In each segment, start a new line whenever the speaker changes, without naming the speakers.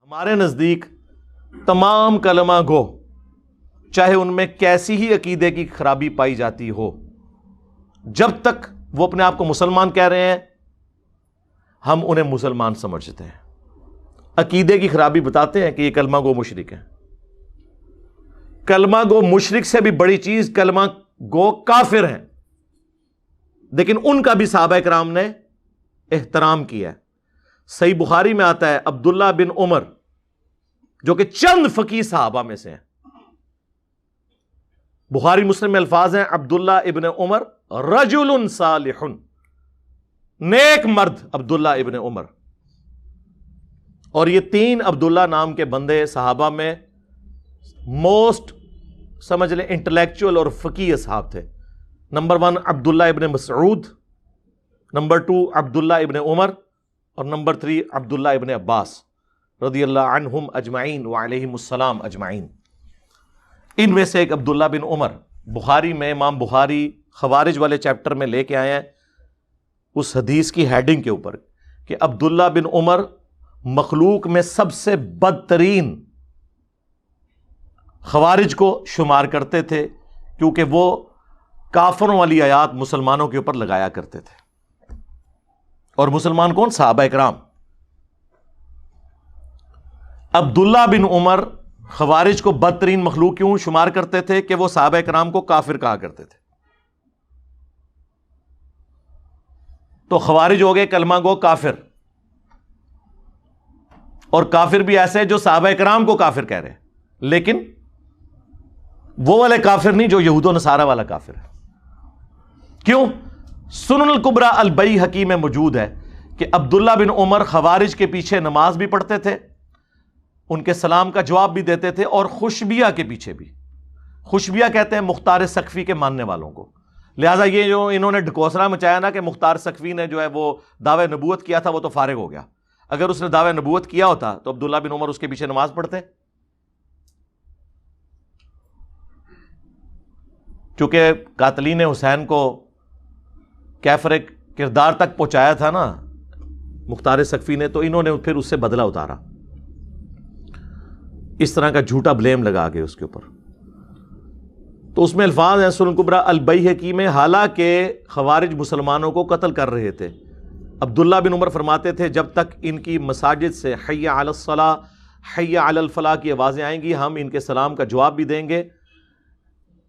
ہمارے نزدیک تمام کلمہ گو چاہے ان میں کیسی ہی عقیدے کی خرابی پائی جاتی ہو، جب تک وہ اپنے آپ کو مسلمان کہہ رہے ہیں ہم انہیں مسلمان سمجھتے ہیں۔ عقیدے کی خرابی بتاتے ہیں کہ یہ کلمہ گو مشرک ہیں۔ کلمہ گو مشرک سے بھی بڑی چیز کلمہ گو کافر ہیں، لیکن ان کا بھی صحابہ کرام نے احترام کیا ہے۔ صحیح بخاری میں آتا ہے عبداللہ بن عمر جو کہ چند فقیہ صحابہ میں سے ہیں، بخاری مسلم میں الفاظ ہیں عبداللہ ابن عمر رجل صالح، نیک مرد عبداللہ ابن عمر۔ اور یہ تین عبداللہ نام کے بندے صحابہ میں موسٹ سمجھ لیں انٹلیکچوئل اور فقیہ اصحاب تھے۔ نمبر 1 عبداللہ ابن مسعود، نمبر 2 عبداللہ ابن عمر، اور نمبر 3 عبداللہ ابن عباس رضی اللہ عنہم اجمعین وعلیہم السلام اجمعین۔ ان میں سے ایک عبداللہ بن عمر، بخاری میں امام بخاری خوارج والے چیپٹر میں لے کے آئے ہیں اس حدیث کی ہیڈنگ کے اوپر کہ عبداللہ بن عمر مخلوق میں سب سے بدترین خوارج کو شمار کرتے تھے، کیونکہ وہ کافروں والی آیات مسلمانوں کے اوپر لگایا کرتے تھے۔ اور مسلمان کون؟ صحابہ اکرام۔ عبداللہ بن عمر خوارج کو بدترین مخلوق کیوں شمار کرتے تھے؟ کہ وہ صحابہ اکرام کو کافر کہا کرتے تھے۔ تو خوارج ہو گئے کلمہ گو کافر، اور کافر بھی ایسے جو صحابہ اکرام کو کافر کہہ رہے ہیں، لیکن وہ والے کافر نہیں جو یہود و نصارہ والا کافر ہے۔ کیوں؟ سنن الکبریٰ البیہقی میں موجود ہے کہ عبداللہ بن عمر خوارج کے پیچھے نماز بھی پڑھتے تھے، ان کے سلام کا جواب بھی دیتے تھے، اور خوشبیہ کے پیچھے بھی۔ خوشبیہ کہتے ہیں مختار سقفی کے ماننے والوں کو۔ لہٰذا یہ جو انہوں نے ڈھکوسلا مچایا نا کہ مختار سقفی نے جو ہے وہ دعوی نبوت کیا تھا، وہ تو فارغ ہو گیا۔ اگر اس نے دعوی نبوت کیا ہوتا تو عبداللہ بن عمر اس کے پیچھے نماز پڑھتے؟ چونکہ قاتلین حسین کو کیفر کردار تک پہنچایا تھا نا مختار سقفی نے، تو انہوں نے پھر اس سے بدلہ اتارا، اس طرح کا جھوٹا بلیم لگا کے اس کے اوپر۔ تو اس میں الفاظ ہیں سنن کبریٰ البیہقی میں، حالانکہ خوارج مسلمانوں کو قتل کر رہے تھے، عبداللہ بن عمر فرماتے تھے جب تک ان کی مساجد سے حی علی الصلاۃ حی علی الفلاح کی آوازیں آئیں گی ہم ان کے سلام کا جواب بھی دیں گے،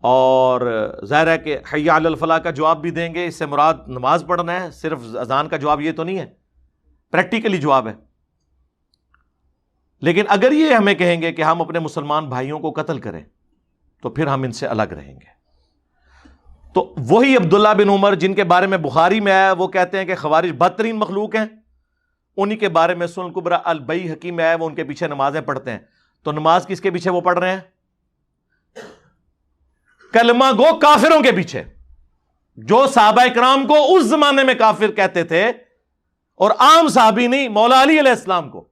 اور ظاہر ہے کہ حی علی الفلاح کا جواب بھی دیں گے، اس سے مراد نماز پڑھنا ہے، صرف اذان کا جواب یہ تو نہیں ہے، پریکٹیکلی جواب ہے۔ لیکن اگر یہ ہمیں کہیں گے کہ ہم اپنے مسلمان بھائیوں کو قتل کریں تو پھر ہم ان سے الگ رہیں گے۔ تو وہی عبداللہ بن عمر جن کے بارے میں بخاری میں آیا وہ کہتے ہیں کہ خوارج بدترین مخلوق ہیں، انہی کے بارے میں سنن کبریٰ البیہقی میں آیا وہ ان کے پیچھے نمازیں پڑھتے ہیں۔ تو نماز کس کے پیچھے وہ پڑھ رہے ہیں؟ کلمہ گو کافروں کے پیچھے، جو صحابہ اکرام کو اس زمانے میں کافر کہتے تھے، اور عام صحابی نہیں، مولا علی علیہ السلام کو۔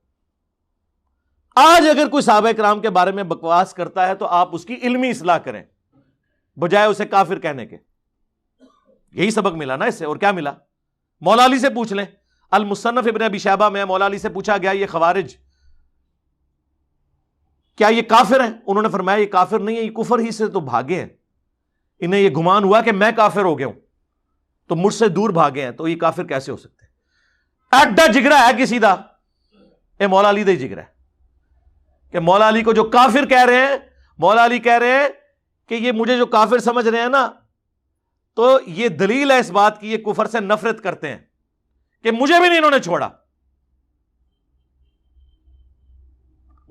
آج اگر کوئی صحابہ اکرام کے بارے میں بکواس کرتا ہے تو آپ اس کی علمی اصلاح کریں بجائے اسے کافر کہنے کے۔ یہی سبق ملا نا اس سے، اور کیا ملا؟ مولا علی سے پوچھ لیں، المصنف ابن ابی شیبہ میں مولا علی سے پوچھا گیا یہ خوارج کیا یہ کافر ہیں؟ انہوں نے فرمایا یہ کافر نہیں ہے، یہ کفر ہی سے تو بھاگے ہیں، انہیں یہ گمان ہوا کہ میں کافر ہو گیا ہوں تو مجھ سے دور بھاگے ہیں، تو یہ کافر کیسے ہو سکتے ہیں؟ ایڈا جگرا ہے کسی دا، اے مولا علی دا ہی جگرا ہے کہ مولا علی کو جو کافر کہہ رہے ہیں، مولا علی کہہ رہے ہیں کہ یہ مجھے جو کافر سمجھ رہے ہیں نا، تو یہ دلیل ہے اس بات کی یہ کفر سے نفرت کرتے ہیں کہ مجھے بھی نہیں انہوں نے چھوڑا۔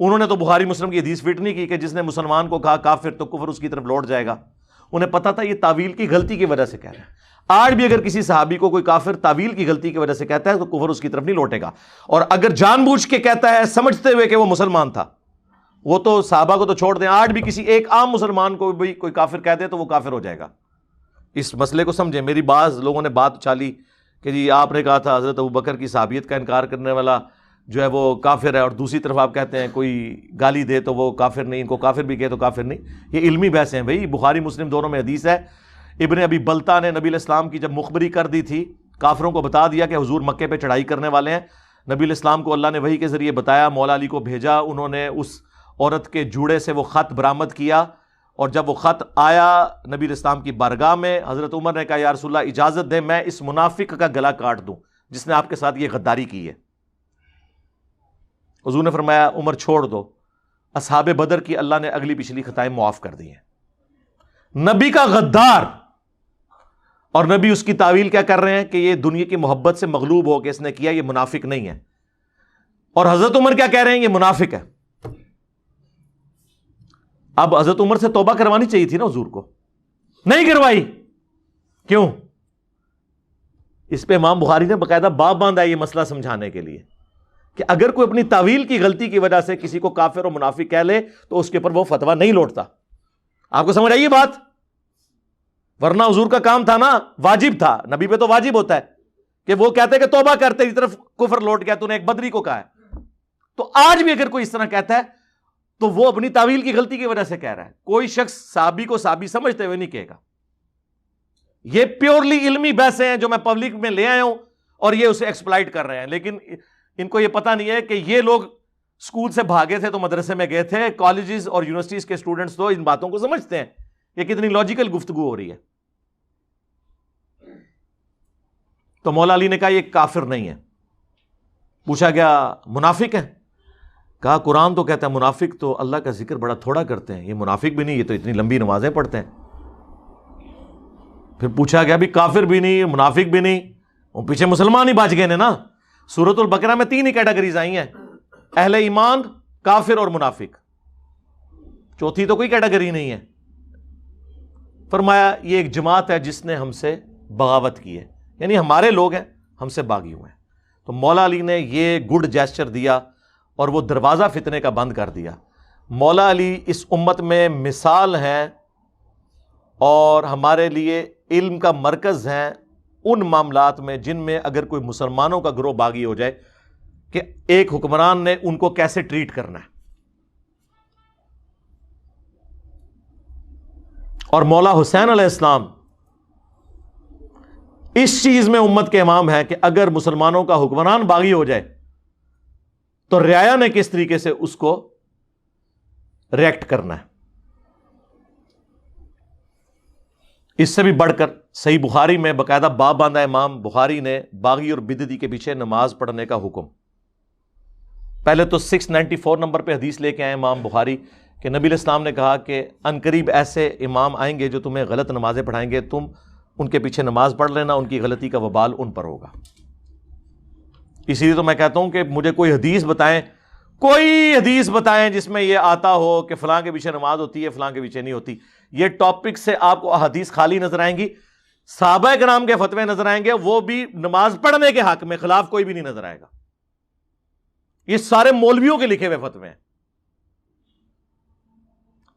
انہوں نے تو بخاری مسلم کی حدیث فٹ نہیں کی کہ جس نے مسلمان کو کہا کافر تو کفر اس کی طرف لوٹ جائے گا۔ انہیں پتا تھا یہ تعویل کی غلطی کی وجہ سے کہہ رہے ہیں۔ آج بھی اگر کسی صحابی کو کوئی کافر تعویل کی غلطی کی وجہ سے کہتا ہے تو کفر اس کی طرف نہیں لوٹے گا، اور اگر جان بوجھ کے کہتا ہے سمجھتے ہوئے کہ وہ مسلمان تھا، وہ تو صحابہ کو تو چھوڑ دیں، آج بھی کسی ایک عام مسلمان کو بھی کوئی کافر کہہ دے تو وہ کافر ہو جائے گا۔ اس مسئلے کو سمجھیں۔ میری بعض لوگوں نے بات چالی کہ جی آپ نے کہا تھا حضرت ابوبکر کی صحابیت کا انکار کرنے والا جو ہے وہ کافر ہے، اور دوسری طرف آپ کہتے ہیں کوئی گالی دے تو وہ کافر نہیں، ان کو کافر بھی کہے تو کافر نہیں۔ یہ علمی بحثیں ہیں بھائی، بخاری مسلم دونوں میں حدیث ہے۔ ابن ابی بلتہ نے نبی علیہ السلام کی جب مخبری کر دی تھی، کافروں کو بتا دیا کہ حضور مکے پہ چڑھائی کرنے والے ہیں، نبی علیہ السلام کو اللہ نے وحی کے ذریعے بتایا، مولا علی کو بھیجا، انہوں نے اس عورت کے جوڑے سے وہ خط برآمد کیا، اور جب وہ خط آیا نبی علیہ السلام کی بارگاہ میں، حضرت عمر نے کہا یا رسول اللہ اجازت دیں میں اس منافق کا گلا کاٹ دوں جس نے آپ کے ساتھ یہ غداری کی ہے۔ حضور نے فرمایا عمر چھوڑ دو، اصحاب بدر کی اللہ نے اگلی پچھلی خطائیں معاف کر دی ہیں۔ نبی کا غدار، اور نبی اس کی تعویل کیا کر رہے ہیں کہ یہ دنیا کی محبت سے مغلوب ہو کے اس نے کیا، یہ منافق نہیں ہے۔ اور حضرت عمر کیا کہہ رہے ہیں؟ یہ منافق ہے۔ اب حضرت عمر سے توبہ کروانی چاہیے تھی نا حضور کو، نہیں کروائی، کیوں؟ اس پہ امام بخاری نے باقاعدہ باب باندھا ہے یہ مسئلہ سمجھانے کے لیے کہ اگر کوئی اپنی تعویل کی غلطی کی وجہ سے کسی کو کافر اور منافق کہہ لے تو اس کے اوپر وہ فتویٰ نہیں لوٹتا۔ آپ کو سمجھ آئی یہ بات؟ ورنہ حضور کا کام تھا نا، واجب تھا، نبی پہ تو واجب ہوتا ہے کہ وہ کہتے کہ توبہ کرتے اس طرف کفر لوٹ گیا، تو نے ایک بدری کو کہا ہے۔ تو آج بھی اگر کوئی اس طرح کہتا ہے تو وہ اپنی تعویل کی غلطی کی وجہ سے کہہ رہا ہے، کوئی شخص صحابی کو صحابی سمجھتے ہوئے نہیں کہے گا۔ یہ پیورلی علمی بحثیں ہیں جو میں پبلک میں لے آیا ہوں اور یہ اسے ایکسپلائٹ کر رہے ہیں، لیکن ان کو یہ پتہ نہیں ہے کہ یہ لوگ اسکول سے بھاگے تھے تو مدرسے میں گئے تھے، کالجز اور یونیورسٹیز کے اسٹوڈنٹس تو ان باتوں کو سمجھتے ہیں۔ یہ کتنی لاجیکل گفتگو ہو رہی ہے۔ تو مولا علی نے کہا یہ کافر نہیں ہے۔ پوچھا گیا منافق ہے؟ کہا قرآن تو کہتا ہے منافق تو اللہ کا ذکر بڑا تھوڑا کرتے ہیں، یہ منافق بھی نہیں، یہ تو اتنی لمبی نمازیں پڑھتے ہیں۔ پھر پوچھا گیا بھی کافر بھی نہیں منافق بھی نہیں، وہ پیچھے مسلمان ہی بچ گئے نے نا۔ سورۃ البقرہ میں 3 ہی کیٹیگریز آئی ہیں، اہل ایمان، کافر اور منافق، چوتھی تو کوئی کیٹیگری نہیں ہے۔ فرمایا یہ ایک جماعت ہے جس نے ہم سے بغاوت کی ہے، یعنی ہمارے لوگ ہیں، ہم سے باغی ہوئے ہیں۔ تو مولا علی نے یہ گڈ جیسچر دیا اور وہ دروازہ فتنے کا بند کر دیا۔ مولا علی اس امت میں مثال ہیں اور ہمارے لیے علم کا مرکز ہیں ان معاملات میں جن میں اگر کوئی مسلمانوں کا گروہ باغی ہو جائے کہ ایک حکمران نے ان کو کیسے ٹریٹ کرنا ہے۔ اور مولا حسین علیہ السلام اس چیز میں امت کے امام ہے کہ اگر مسلمانوں کا حکمران باغی ہو جائے تو رعایا نے کس طریقے سے اس کو ریئیکٹ کرنا ہے۔ اس سے بھی بڑھ کر صحیح بخاری میں باقاعدہ باب باندھا امام بخاری نے باغی اور بدعتی کے پیچھے نماز پڑھنے کا حکم۔ پہلے تو 694 نمبر پہ حدیث لے کے آئے امام بخاری کہ نبی علیہ السلام نے کہا کہ عنقریب ایسے امام آئیں گے جو تمہیں غلط نمازیں پڑھائیں گے، تم ان کے پیچھے نماز پڑھ لینا، ان کی غلطی کا وبال ان پر ہوگا۔ اسی لیے تو میں کہتا ہوں کہ مجھے کوئی حدیث بتائیں، کوئی حدیث بتائیں جس میں یہ آتا ہو کہ فلاں کے پیچھے نماز ہوتی ہے فلاں کے پیچھے نہیں ہوتی۔ یہ ٹاپک سے آپ کو حدیث خالی نظر آئیں گی، صحابہ کرام کے فتوے نظر آئیں گے، وہ بھی نماز پڑھنے کے حق میں خلاف کوئی بھی نہیں نظر آئے گا۔ یہ سارے مولویوں کے لکھے ہوئے فتوے ہیں۔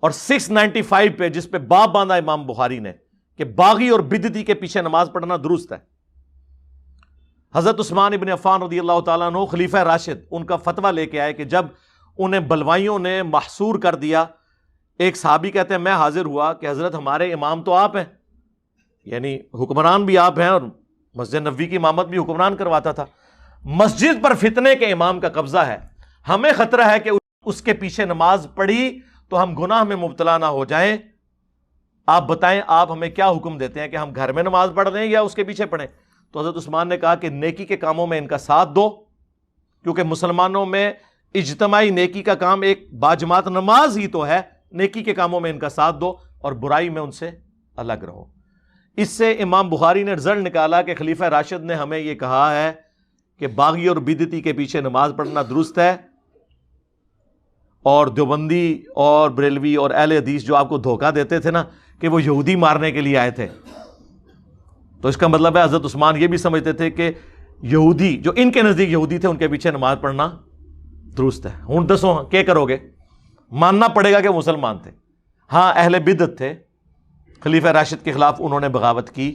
اور 695 پہ جس پہ باب باندھا امام بخاری نے کہ باغی اور بدعتی کے پیچھے نماز پڑھنا درست ہے، حضرت عثمان ابن عفان رضی اللہ تعالیٰ عنہ خلیفہ راشد ان کا فتویٰ لے کے آئے کہ جب انہیں بلوائیوں نے محصور کر دیا، ایک صحابی کہتے ہیں میں حاضر ہوا کہ حضرت ہمارے امام تو آپ ہیں، یعنی حکمران بھی آپ ہیں، اور مسجد نبوی کی امامت بھی حکمران کرواتا تھا، مسجد پر فتنے کے امام کا قبضہ ہے، ہمیں خطرہ ہے کہ اس کے پیچھے نماز پڑھی تو ہم گناہ میں مبتلا نہ ہو جائیں، آپ بتائیں آپ ہمیں کیا حکم دیتے ہیں کہ ہم گھر میں نماز پڑھ لیں یا اس کے پیچھے پڑھیں؟ تو حضرت عثمان نے کہا کہ نیکی کے کاموں میں ان کا ساتھ دو، کیونکہ مسلمانوں میں اجتماعی نیکی کا کام ایک باجماعت نماز ہی تو ہے، نیکی کے کاموں میں ان کا ساتھ دو اور برائی میں ان سے الگ رہو۔ اس سے امام بخاری نے رزلٹ نکالا کہ خلیفہ راشد نے ہمیں یہ کہا ہے کہ باغی اور بدعتی کے پیچھے نماز پڑھنا درست ہے، اور دیوبندی اور بریلوی اور اہل حدیث جو آپ کو دھوکہ دیتے تھے نا کہ وہ یہودی مارنے کے لیے آئے تھے، تو اس کا مطلب ہے حضرت عثمان یہ بھی سمجھتے تھے کہ یہودی جو ان کے نزدیک یہودی تھے ان کے پیچھے نماز پڑھنا درست ہے۔ ہوں دسو کیا کرو گے؟ ماننا پڑے گا کہ مسلمان تھے، ہاں اہل بدعت تھے، خلیفہ راشد کے خلاف انہوں نے بغاوت کی،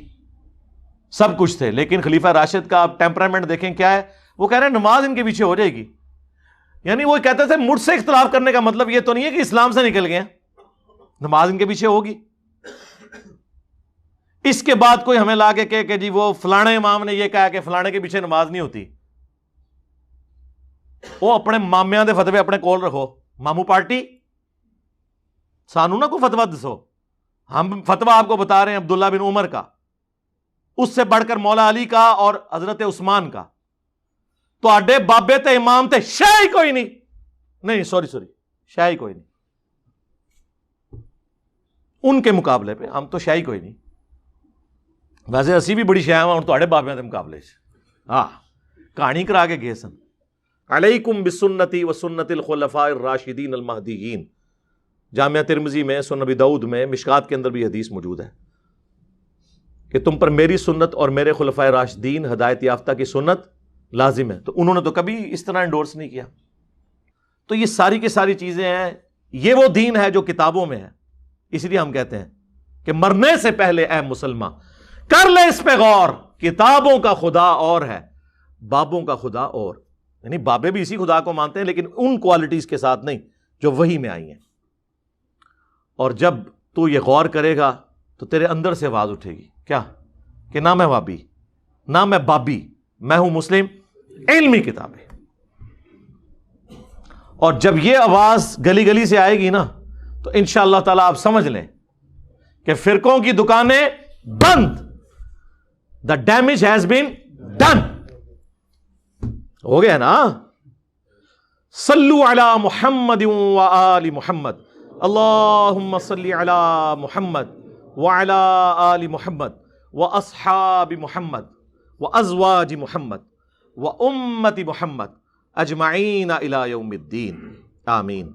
سب کچھ تھے، لیکن خلیفہ راشد کا آپ ٹیمپرامنٹ دیکھیں کیا ہے، وہ کہہ رہے ہیں نماز ان کے پیچھے ہو جائے گی، یعنی وہ کہتے تھے مجھ سے اختلاف کرنے کا مطلب یہ تو نہیں ہے کہ اسلام سے نکل گئے، نماز ان کے پیچھے ہوگی۔ اس کے بعد کوئی ہمیں لا کے کہ جی وہ فلانے امام نے یہ کہا کہ فلانے کے پیچھے نماز نہیں ہوتی، وہ اپنے مامیاں دے فتوے اپنے کول رکھو، مامو پارٹی سانو نہ کوئی فتوا دسو، ہم فتوا آپ کو بتا رہے ہیں عبداللہ بن عمر کا، اس سے بڑھ کر مولا علی کا اور حضرت عثمان کا، تو آڈے بابے تے امام تے شاہی کوئی نہیں سوری شاہی کوئی نہیں، ان کے مقابلے پہ ہم تو شاہی کوئی نہیں، ویسے اسی بھی بڑی شاہ ہوں تھوڑے بابیاں دے مقابلے ہاں کہانی کرا کے گئے سن۔ علیکم بسنتی و سنت الخلفاء الراشدین المہدیین، جامعہ ترمذی میں، سنن ابی داؤد میں، مشکات کے اندر بھی حدیث موجود ہے کہ تم پر میری سنت اور میرے خلفاء راشدین ہدایت یافتہ کی سنت لازم ہے، تو انہوں نے تو کبھی اس طرح انڈورس نہیں کیا۔ تو یہ ساری کی ساری چیزیں ہیں، یہ وہ دین ہے جو کتابوں میں ہے، اس لیے ہم کہتے ہیں کہ مرنے سے پہلے اے مسلمان کر لے اس پہ غور، کتابوں کا خدا اور ہے، بابوں کا خدا اور، یعنی بابے بھی اسی خدا کو مانتے ہیں لیکن ان کوالٹیز کے ساتھ نہیں جو وحی میں آئی ہیں۔ اور جب تو یہ غور کرے گا تو تیرے اندر سے آواز اٹھے گی، کیا کہ نہ میں وابی نہ میں بابی، میں ہوں مسلم، علمی کتابیں۔ اور جب یہ آواز گلی گلی سے آئے گی نا تو انشاءاللہ تعالیٰ آپ سمجھ لیں کہ فرقوں کی دکانیں بند، the damage has been done, ہو گیا نا۔ صلو علی محمد و آل محمد، اللہم صلی علی محمد وعلی آل محمد واصحاب محمد وازواج محمد وامت محمد اجمعین الی یوم الدین، آمین۔